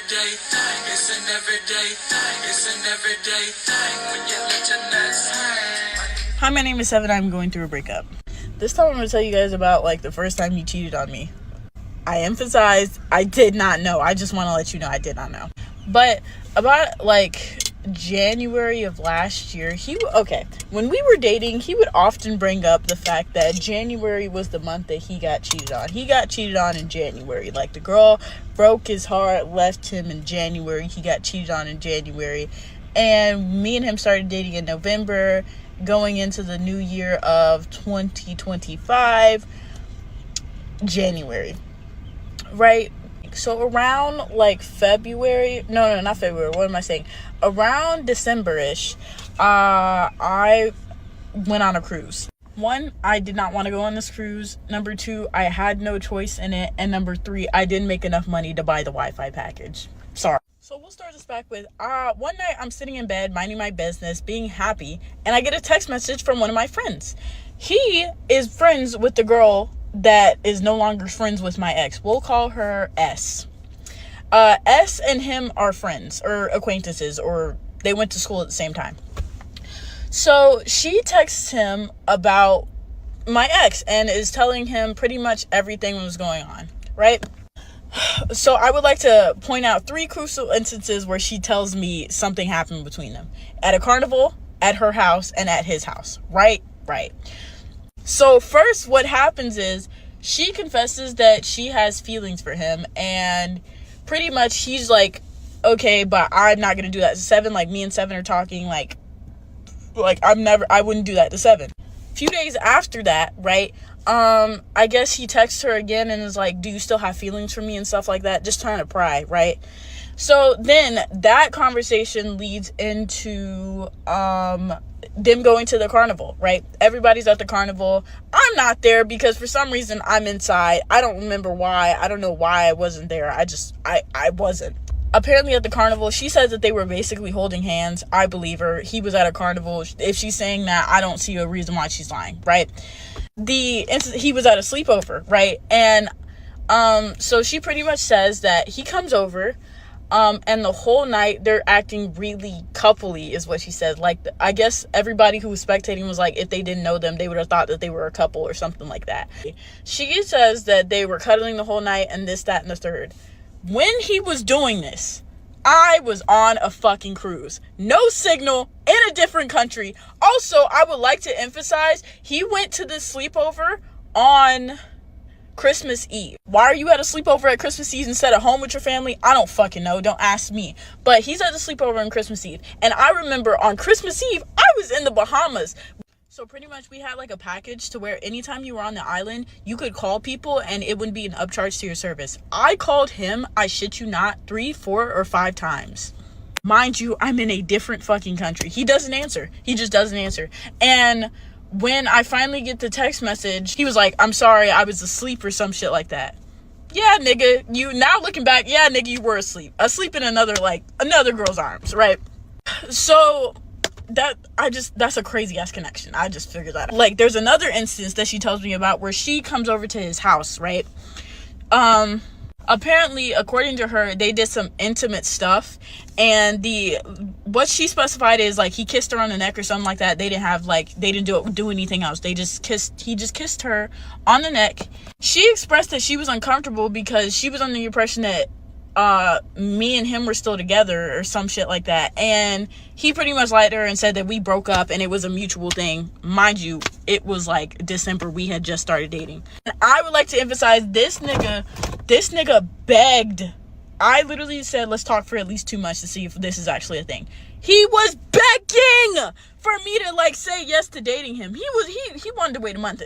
everyday thing. It's an everyday thing. It's an everyday thing when you let your nuts hang. Hi, my name is Seven. I'm going through a breakup. This time I'm going to tell you guys about like the first time he cheated on me. I emphasized I did not know. I just want to let you know I did not know. But about like January of last year, when we were dating, he would often bring up the fact that January was the month that he got cheated on. He got cheated on in January. Like, the girl broke his heart, left him in January. He got cheated on in January. And me and him started dating in November, going into the new year of 2025, January. Right? So around like February, no, not February, what am I saying? Around December-ish, I went on a cruise. One, I did not want to go on this cruise. Number two, I had no choice in it. And number three, I didn't make enough money to buy the Wi-Fi package. Sorry. So we'll start this back with, one night I'm sitting in bed, minding my business, being happy, and I get a text message from one of my friends. He is friends with the girl that is no longer friends with my ex. We'll call her S. S and him are friends or acquaintances, or they went to school at the same time. So she texts him about my ex and is telling him pretty much everything that was going on, right? So I would like to point out 3 crucial instances where she tells me something happened between them. At a carnival, at her house, and at his house. Right. So first, what happens is she confesses that she has feelings for him, and pretty much he's like, okay, but I'm not gonna do that to Seven. Like, me and Seven are talking, like I wouldn't do that to Seven. A few days after that, right, I guess he texts her again and is like, do you still have feelings for me and stuff like that, just trying to pry, right? So then that conversation leads into them going to the carnival, right? Everybody's at the carnival. I'm not there because for some reason I'm inside. I don't remember why. I don't know why I wasn't there. I wasn't. Apparently at the carnival, she says that they were basically holding hands. I believe her. He was at a carnival. If she's saying that, I don't see a reason why she's lying, right? He was at a sleepover, right? And so she pretty much says that he comes over, and the whole night they're acting really coupley is what she said. Like, I guess everybody who was spectating was like, if they didn't know them, they would have thought that they were a couple or something like that. She says that they were cuddling the whole night and this, that, and the third. When he was doing this, I was on a fucking cruise. No signal, in a different country. Also, I would like to emphasize, he went to this sleepover on Christmas Eve. Why are you at a sleepover at Christmas Eve instead of home with your family? I don't fucking know. Don't ask me. But he's at the sleepover on Christmas Eve. And I remember on Christmas Eve, I was in the Bahamas. So pretty much we had like a package to where anytime you were on the island, you could call people and it wouldn't be an upcharge to your service. I called him, I shit you not, 3, 4, or 5 times. Mind you, I'm in a different fucking country. He doesn't answer. He just doesn't answer. And when I finally get the text message, he was like, I'm sorry, I was asleep or some shit like that. Yeah, nigga, now looking back, yeah, nigga, you were asleep in another girl's arms, right? So that's a crazy ass connection. I just figured that out. Like, there's another instance that she tells me about where she comes over to his house, right? Apparently, according to her, they did some intimate stuff, and what she specified is like he kissed her on the neck or something like that. They didn't do anything else. He just kissed her on the neck. She expressed that she was uncomfortable because she was under the impression that me and him were still together or some shit like that, and he pretty much lied to her and said that we broke up and it was a mutual thing. Mind you, it was like December. We had just started dating. And I would like to emphasize, this nigga begged. I literally said, let's talk for at least 2 months to see if this is actually a thing. He was begging for me to like say yes to dating him. He wanted to wait a month.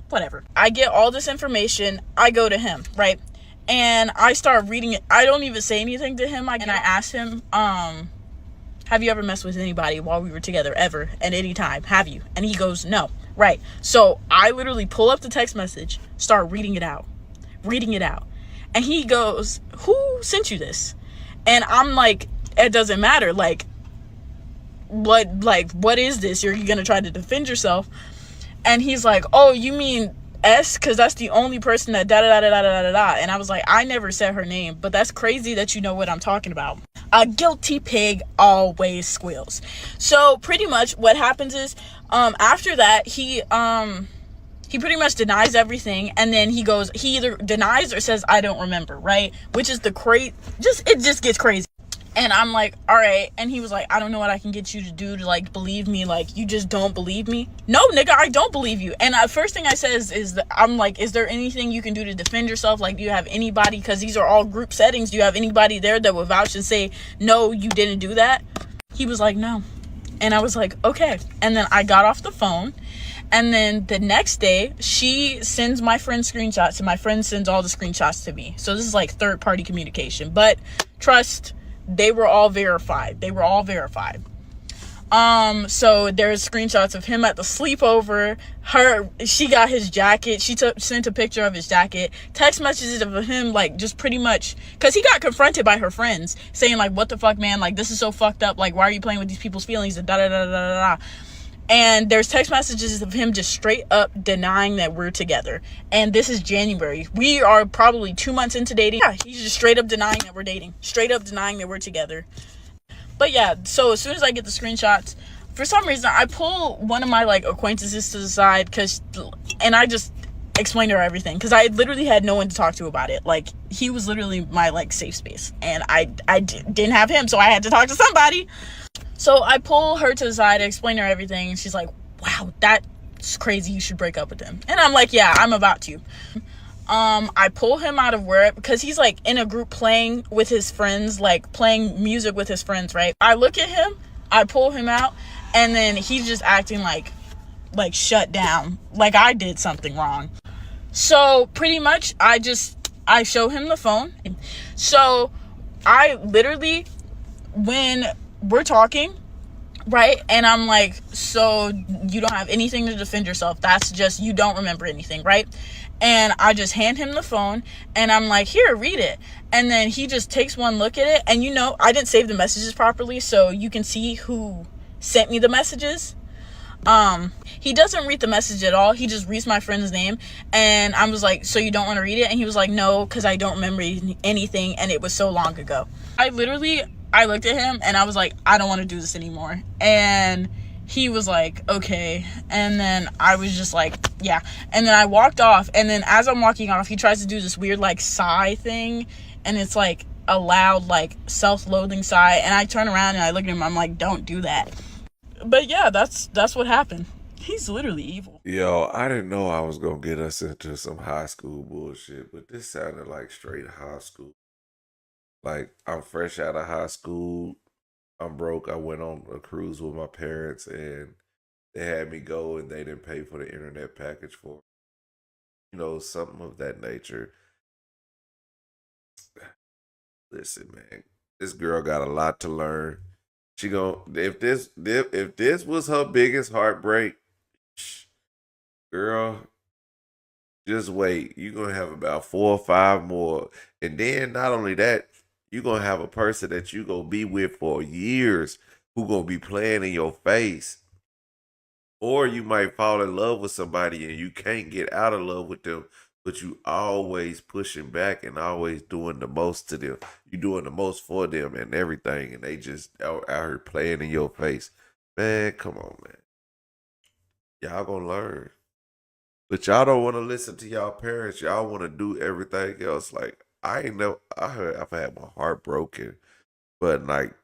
Whatever. I get all this information. I go to him, right? And I start reading it. I don't even say anything to him. And I asked him, have you ever messed with anybody while we were together ever at any time? Have you? And he goes, no. Right. So I literally pull up the text message, start reading it out. And he goes, who sent you this? And I'm like, it doesn't matter. Like, what is this? You're going to try to defend yourself? And he's like, oh, you mean S because that's the only person that da da da da da da da. And I was like, I never said her name, but that's crazy that you know what I'm talking about. A guilty pig always squeals. So pretty much what happens is, after that, he pretty much denies everything, and then he either denies or says I don't remember, right? Which is it just gets crazy. And I'm like, all right. And he was like, I don't know what I can get you to do to like believe me. Like, you just don't believe me. No, nigga, I don't believe you. And the first thing I said is that I'm like, is there anything you can do to defend yourself? Like, do you have anybody, because these are all group settings, do you have anybody there that would vouch and say, no, you didn't do that? He was like, no. And I was like, okay. And then I got off the phone. And then the next day, she sends my friend screenshots, and my friend sends all the screenshots to me. So this is like third-party communication. But trust, they were all verified. So there's screenshots of him at the sleepover. She got his jacket. She sent a picture of his jacket. Text messages of him, like, just pretty much, because he got confronted by her friends saying, like, what the fuck, man? Like, this is so fucked up. Like, why are you playing with these people's feelings? And da da da da da da. And there's text messages of him just straight up denying that we're together. And this is January. We are probably 2 months into dating. Yeah, he's just straight up denying that we're dating. Straight up denying that we're together. But yeah, so as soon as I get the screenshots, for some reason, I pull one of my, like, acquaintances to the side, and I just explain to her everything. Because I literally had no one to talk to about it. Like, he was literally my, like, safe space. And I didn't have him, so I had to talk to somebody. So I pull her to the side, I explain to her everything, and she's like, wow, that's crazy, you should break up with him. And I'm like, yeah, I'm about to. I pull him out of work because he's like in a group playing with his friends, like playing music with his friends, right? I look at him, I pull him out, and then he's just acting like shut down, like I did something wrong. So pretty much I show him the phone. So I literally, when we're talking, right, and I'm like, so you don't have anything to defend yourself, that's just, you don't remember anything, right? And I just hand him the phone, and I'm like, here, read it. And then he just takes one look at it, and I didn't save the messages properly, so you can see who sent me the messages. He doesn't read the message at all. He just reads my friend's name, and I was like, so you don't want to read it? And he was like, no, because I don't remember anything, and it was so long ago. I looked at him, and I was like, I don't want to do this anymore. And he was like, okay. And then I was just like, yeah. And then I walked off, and then as I'm walking off, he tries to do this weird, like, sigh thing, and it's like a loud, like, self-loathing sigh, and I turn around and I look at him, I'm like, don't do that. But yeah, that's what happened. He's literally evil. Yo, I didn't know I was gonna get us into some high school bullshit, but this sounded like straight high school. Like, I'm fresh out of high school. I'm broke. I went on a cruise with my parents, and they had me go, and they didn't pay for the internet package for, something of that nature. Listen, man, this girl got a lot to learn. She if this was her biggest heartbreak, girl, just wait. You're gonna have about 4 or 5 more. And then not only that, you're gonna have a person that you gonna be with for years who gonna be playing in your face. Or you might fall in love with somebody and you can't get out of love with them, but you always pushing back and always doing the most to them. You doing the most for them and everything, and they just out here playing in your face. Man, come on, man. Y'all gonna learn. But y'all don't want to listen to y'all parents. Y'all want to do everything else. Like, I've had my heart broken, but like,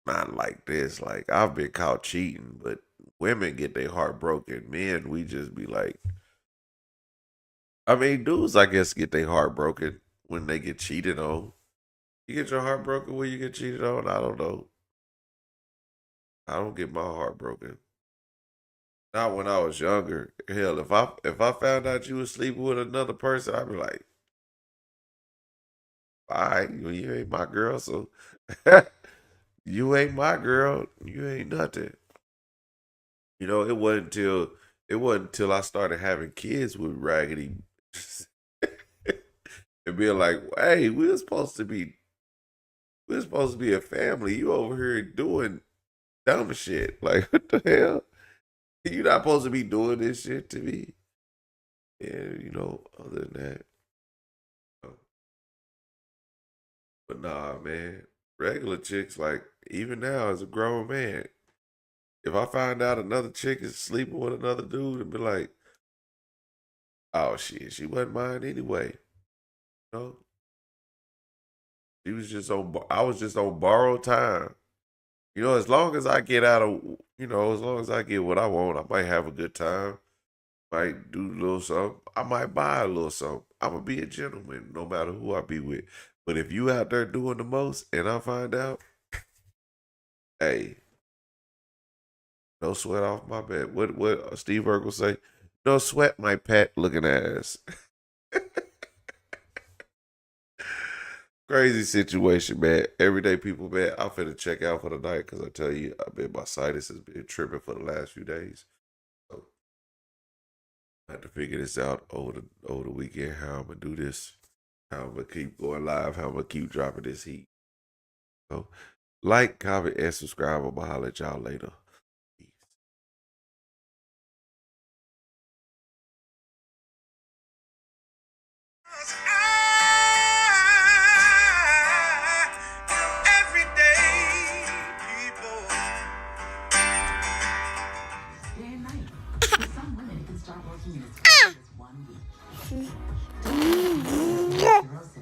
not like this. Like, I've been caught cheating, but women get their heart broken. Men, we just be like, I mean, dudes, I guess, get their heart broken when they get cheated on. You get your heart broken when you get cheated on? I don't know. I don't get my heart broken. Not when I was younger. Hell, if I found out you was sleeping with another person, I'd be like, all right, you ain't my girl, so you ain't my girl. You ain't nothing. It wasn't until I started having kids with Raggedy and being like, hey, we're supposed to be a family. You over here doing dumb shit. Like, what the hell? You're not supposed to be doing this shit to me. And other than that, uh, but nah, man. Regular chicks, like even now as a grown man, if I find out another chick is sleeping with another dude, and be like, oh shit, she wasn't mine anyway. You know, she was just on. I was just on borrowed time. As long as I get out of, as long as I get what I want, I might have a good time. Might do a little something. I might buy a little something. I'm gonna be a gentleman no matter who I be with. But if you out there doing the most and I find out, hey, no sweat off my back. What Steve Urkel say? No sweat my pet looking ass. Crazy situation, man. Everyday people, man. I'm finna check out for the night because I tell you, my sinus has been tripping for the last few days. So I have to figure this out over the weekend, how I'm gonna do this, how I'm gonna keep going live, how I'm gonna keep dropping this heat. So like, comment, and subscribe. I'm gonna holler at y'all later. Peace. Everyday people. Day and night. For some women, it can start working in as fast as 1 week.